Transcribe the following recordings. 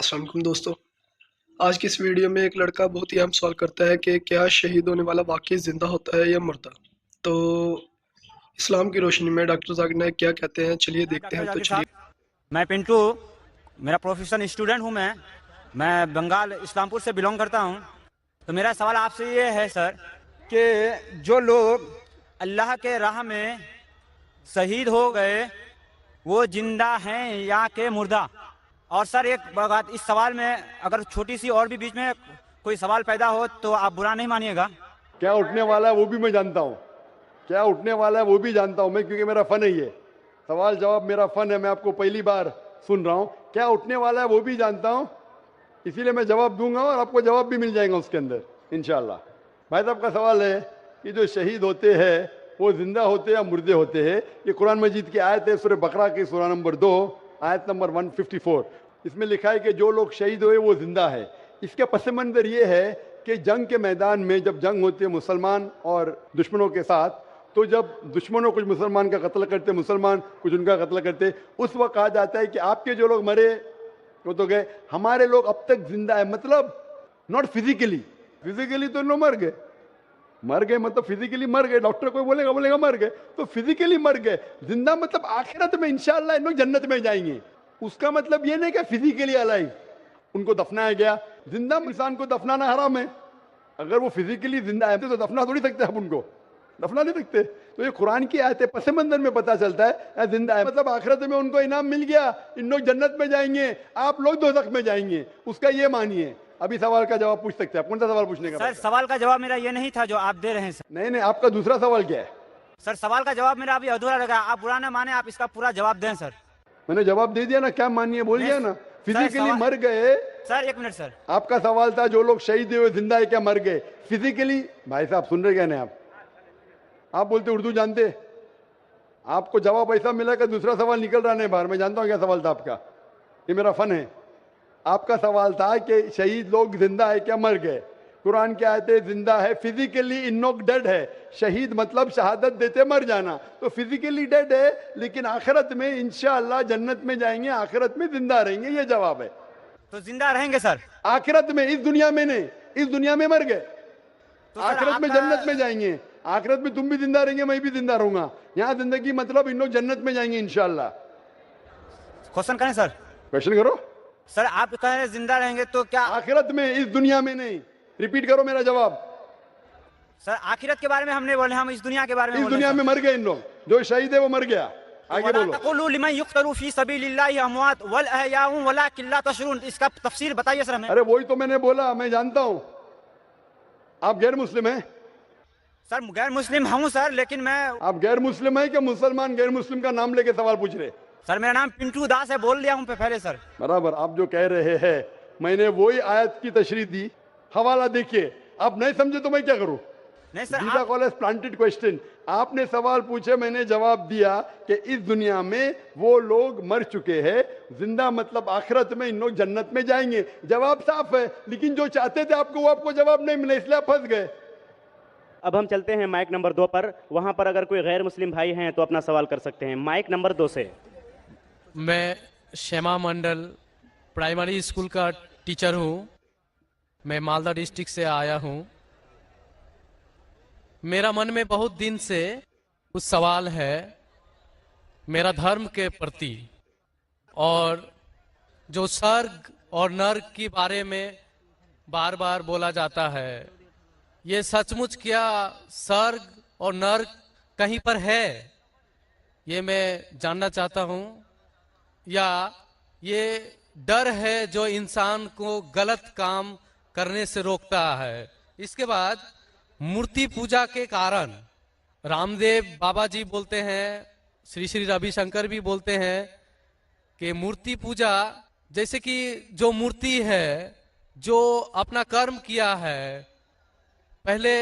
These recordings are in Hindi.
अस्सलाम वालेकुम दोस्तों। आज की इस वीडियो में एक लड़का बहुत ही अहम सवाल करता है कि क्या शहीद होने वाला वाकई ज़िंदा होता है या मुर्दा। तो इस्लाम की रोशनी में डॉक्टर जाकिर नाइक क्या कहते हैं, चलिए देखते डॉक्टर हैं। तो जाकिर चलिए। साहब, मैं पिंटू, मेरा प्रोफेशनल स्टूडेंट हूँ। मैं बंगाल इस्लामपुर से बिलोंग करता हूँ। तो मेरा सवाल आपसे ये है सर कि जो लोग अल्लाह के राह में शहीद हो गए वो जिंदा हैं या के मुर्दा। और सर एक बात, इस सवाल में अगर छोटी सी और भी बीच में कोई सवाल पैदा हो तो आप बुरा नहीं मानिएगा। क्या उठने वाला है वो भी मैं जानता हूँ, क्या उठने वाला है वो भी जानता हूँ मैं, क्योंकि मेरा फन है ये सवाल जवाब, मेरा फन है। मैं आपको पहली बार सुन रहा हूँ। क्या उठने वाला है वो भी जानता हूँ, इसीलिए मैं जवाब दूंगा और आपको जवाब भी मिल जाएगा उसके अंदर इंशाल्लाह। भाई साहब का सवाल है कि जो शहीद होते हैं वो जिंदा होते हैं या मुर्दे होते हैं। ये कुरान मजीद की आयत है, सूरह बकरा की सूरा नंबर 2 आयत नंबर 154। इसमें लिखा है कि जो लोग शहीद हुए वो जिंदा है। इसके पस मंजर ये है कि जंग के मैदान में जब जंग होती है मुसलमान और दुश्मनों के साथ, तो जब दुश्मनों कुछ मुसलमान का कत्ल करते, मुसलमान कुछ उनका कत्ल करते, उस वक्त कहा जाता है कि आपके जो लोग मरे वो तो गए, हमारे लोग अब तक जिंदा है। मतलब नॉट फिजिकली, फिजिकली तो लोग मर गए, मर गए मतलब फिजिकली मर गए, डॉक्टर कोई बोलेगा बोलेगा मर गए तो फिजिकली मर गए। जिंदा मतलब आखिरत में इंशाअल्लाह इन लोग जन्नत में जाएंगे। उसका मतलब ये नहीं कि फिजिकली अलाइव उनको दफनाया गया। जिंदा इंसान को दफनाना हराम है। अगर वो फिजिकली जिंदा है तो दफना थोड़ी सकते आप उनको, दफना नहीं सकते। तो ये कुरान की आयत है, पस मंजर में पता चलता है जिंदा है मतलब आखिरत में उनको इनाम मिल गया, इन लोग जन्नत में जाएंगे, आप लोग दोज़ख में जाएंगे। उसका ये मानिए। अभी सवाल का जवाब पूछ सकते हैं। कौन सा सवाल पूछने का? सर सवाल का जवाब मेरा ये नहीं था जो आप दे रहे हैं सर। नहीं नहीं, आपका दूसरा सवाल क्या है? सर सवाल का जवाब मेरा अभी अधूरा लगा, आप बुरा ना माने, आप इसका पूरा जवाब दें सर। मैंने जवाब दे दिया ना, क्या मानिए बोल दिया ना। फिजिकली मर गए। सर एक मिनट सर, आपका सवाल था जो लोग शहीद हुए जिंदा है क्या मर गए फिजिकली। भाई साहब सुन रहे क्या नहीं आप बोलते उर्दू जानते, आपको जवाब ऐसा मिला कि दूसरा सवाल निकल रहा नहीं बाहर। मैं जानता हूं क्या सवाल था आपका, ये मेरा फन है। आपका सवाल था कि शहीद लोग जिंदा है क्या मर गए। कुरान की आयत है जिंदा है, फिजिकली इन लोग डेड है। शहीद मतलब शहादत देते मर जाना, तो फिजिकली डेड है लेकिन आखिरत में इंशाअल्लाह जन्नत में जाएंगे, आखिरत में जिंदा रहेंगे। ये जवाब है। तो जिंदा रहेंगे सर आखिरत में, इस दुनिया में नहीं, इस दुनिया में मर गए, तो आखिरत में जन्नत में जाएंगे। आखिरत में तुम भी जिंदा रहेंगे, मैं भी जिंदा रहूंगा। यहाँ जिंदगी मतलब इन लोग जन्नत में जाएंगे इंशाअल्लाह। क्वेश्चन करें सर? क्वेश्चन करो सर आप कह रहे हैं जिंदा रहेंगे तो क्या आखिरत में, इस दुनिया में नहीं। रिपीट करो मेरा जवाब। सर आखिरत के बारे में हम नहीं बोले, हम इस दुनिया के बारे में इस बोले दुनिया सर। में मर गए इन लोग, जो शहीद है वो मर गया। आगे बोलो। तक़ूलू लिमन युक़्तलू फी सबीलिल्लाहि अमवात वल अहयाउ वलाकिन ला तशऊरून। इसका तफसील बताइए सर हमें। अरे वही तो मैंने बोला, मैं जानता हूं आप गैर मुस्लिम हैं। सर गैर मुस्लिम हूँ सर, लेकिन मैं आप गैर मुस्लिम है कि मुसलमान? गैर मुस्लिम का नाम लेके सवाल पूछ रहे। सर मेरा नाम पिंटू दास है, बोल दिया हूँ पहले सर। बराबर आप जो कह रहे हैं, मैंने वही आयत की तशरीह दी। हवाला देखिए, आप नहीं समझे तो मैं क्या करूं? नहीं सर दीदा कॉलेज प्लांटेड क्वेश्चन। आपने सवाल पूछे, मैंने जवाब दिया कि इस दुनिया में वो लोग मर चुके हैं, जिंदा मतलब आखिरत में इन लोग जन्नत में जाएंगे। जवाब साफ है, लेकिन जो चाहते थे आपको वो आपको जवाब नहीं मिला, इसलिए आप फंस गए। अब हम चलते हैं माइक नंबर 2 पर। वहां पर अगर कोई गैर मुस्लिम भाई हैं तो अपना सवाल कर सकते हैं माइक नंबर 2 से। मैं श्यामा मंडल प्राइमरी स्कूल का टीचर हूँ। मैं मालदा डिस्ट्रिक्ट से आया हूँ। मेरा मन में बहुत दिन से कुछ सवाल है मेरा धर्म के प्रति, और जो स्वर्ग और नर्क के बारे में बार बार बोला जाता है, ये सचमुच क्या स्वर्ग और नर्क कहीं पर है? ये मैं जानना चाहता हूँ, या ये डर है जो इंसान को गलत काम करने से रोकता है। इसके बाद मूर्ति पूजा के कारण रामदेव बाबा जी बोलते हैं, श्री श्री रविशंकर भी बोलते हैं कि मूर्ति पूजा, जैसे कि जो मूर्ति है जो अपना कर्म किया है, पहले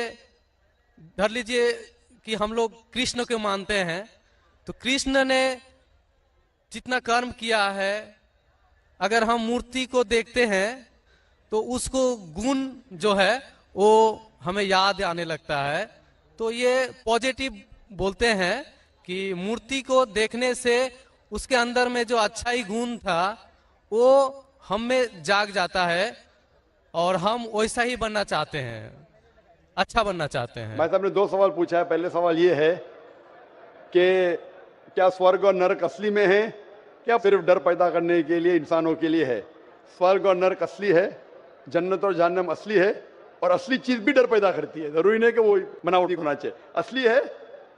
धर लीजिए कि हम लोग कृष्ण को मानते हैं, तो कृष्ण ने जितना कर्म किया है, अगर हम मूर्ति को देखते हैं तो उसको गुण जो है वो हमें याद आने लगता है। तो ये पॉजिटिव बोलते हैं कि मूर्ति को देखने से उसके अंदर में जो अच्छाई गुण था वो हम में जाग जाता है और हम वैसा ही बनना चाहते हैं, अच्छा बनना चाहते हैं। भाई साहब ने 2 सवाल पूछा है। पहले सवाल ये है कि क्या स्वर्ग और नरक असली में है, क्या सिर्फ डर पैदा करने के लिए इंसानों के लिए है? स्वर्ग और नरक असली है, जन्नत और जहन्नम असली है, और असली चीज भी डर पैदा करती है, जरूरी नहीं कि वो बनावटी होना चाहिए, असली है।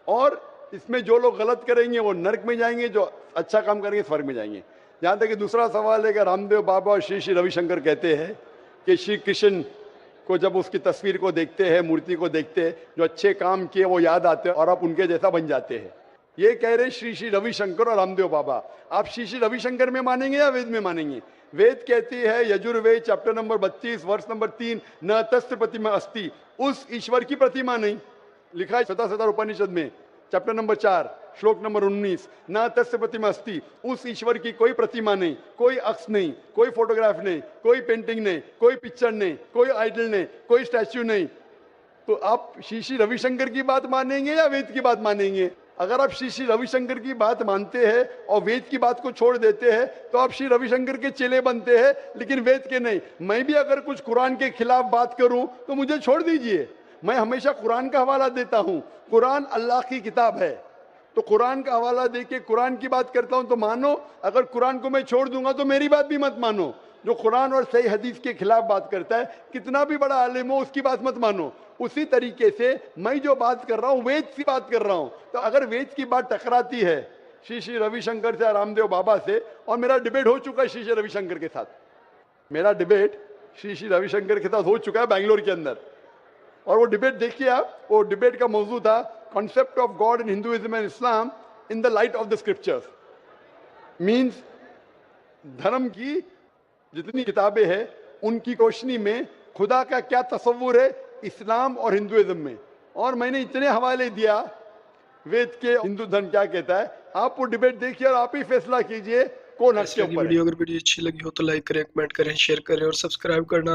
और इसमें जो लोग गलत करेंगे वो नरक में जाएंगे, जो अच्छा काम करेंगे स्वर्ग में जाएंगे। जहां तक कि दूसरा सवाल है कि रामदेव बाबा और श्री श्री रविशंकर कहते हैं कि श्री कृष्ण को जब उसकी तस्वीर को देखते हैं, मूर्ति को देखते हैं, जो अच्छे काम किए वो याद आते हैं और आप उनके जैसा बन जाते हैं। ये कह रहे श्री श्री रविशंकर और रामदेव बाबा। आप श्री श्री रविशंकर में मानेंगे या वेद में मानेंगे? वेद कहती है, यजुर्वेद चैप्टर नंबर 32 वर्ष नंबर 3, न तस्य प्रतिमा अस्ति, उस ईश्वर की प्रतिमा नहीं। लिखा है शतशतर उपनिषद में चैप्टर नंबर 4 श्लोक नंबर 19, न तस्य प्रतिमा अस्ति, उस ईश्वर की कोई प्रतिमा नहीं, कोई अक्ष नहीं, कोई फोटोग्राफ नहीं, कोई पेंटिंग नहीं, कोई पिक्चर नहीं, कोई आइडल नहीं, कोई स्टैच्यू नहीं। तो आप श्री श्री रविशंकर की बात मानेंगे या वेद की बात मानेंगे? अगर आप श्री श्री रविशंकर की बात मानते हैं और वेद की बात को छोड़ देते हैं तो आप श्री रविशंकर के चेले बनते हैं, लेकिन वेद के नहीं। मैं भी अगर कुछ कुरान के खिलाफ बात करूं तो मुझे छोड़ दीजिए। मैं हमेशा कुरान का हवाला देता हूं। कुरान अल्लाह की किताब है, तो कुरान का हवाला देके कुरान की बात करता हूं तो मानो। अगर कुरान को मैं छोड़ दूंगा तो मेरी बात भी मत मानो। जो कुरान और सही हदीस के खिलाफ बात करता है, कितना भी बड़ा आलिम हो, उसकी बात मत मानो। उसी तरीके से मैं जो बात कर रहा हूं वेद की बात कर रहा हूं। तो अगर वेद की बात टकराती है श्री श्री रविशंकर से, रामदेव बाबा से, और मेरा डिबेट हो चुका है श्री श्री रविशंकर के साथ, मेरा डिबेट श्री श्री रविशंकर के साथ हो चुका है बैंगलोर के अंदर। और वो डिबेट देखिए आप, वो डिबेट का मौजू था concept of God in Hinduism and Islam in the light of the scriptures. Means धर्म की जितनी किताबें हैं उनकी रोशनी में खुदा का क्या तस्वुर है इस्लाम और हिंदुइज्म में। और मैंने इतने हवाले दिया वेद के, हिंदू धर्म क्या कहता है। आप वो डिबेट देखिए और आप ही फैसला कीजिए कौन हक के ऊपर है। वीडियो अगर वीडियो अच्छी लगी हो तो लाइक करें, कमेंट करें, शेयर करें और सब्सक्राइब करना